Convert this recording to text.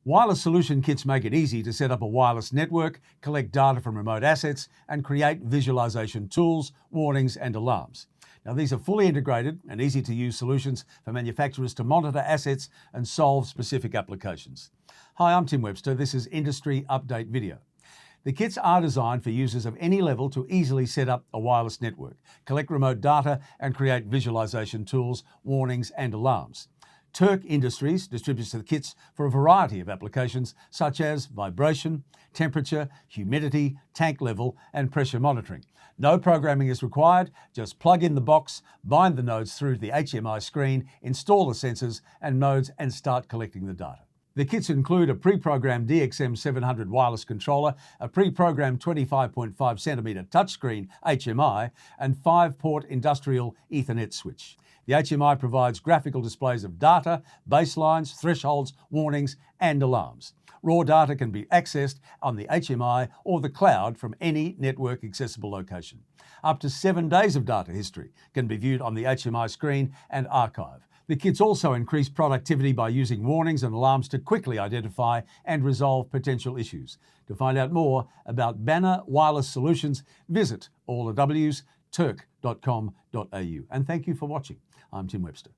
Wireless solution kits make it easy to set up a wireless network, collect data from remote assets, and create visualization tools, warnings, and alarms. Now, these are fully integrated and easy to use solutions for manufacturers to monitor assets and solve specific applications. Hi, I'm Tim Webster. This is Industry Update Video. The kits are designed for users of any level to easily set up a wireless network, collect remote data, and create visualization tools, warnings, and alarms. Turck Industries distributes the kits for a variety of applications such as vibration, temperature, humidity, tank level, and pressure monitoring. No programming is required, just plug in the box, bind the nodes through the HMI screen, install the sensors and nodes, and start collecting the data. The kits include a pre-programmed DXM700 wireless controller, a pre-programmed 25.5cm touchscreen HMI, and 5-port industrial Ethernet switch. The HMI provides graphical displays of data, baselines, thresholds, warnings, and alarms. Raw data can be accessed on the HMI or the cloud from any network accessible location. Up to 7 days of data history can be viewed on the HMI screen and archive. The kits also increase productivity by using warnings and alarms to quickly identify and resolve potential issues. To find out more about Banner Wireless Solutions, visit allthews.turck.com.au. And thank you for watching. I'm Tim Webster.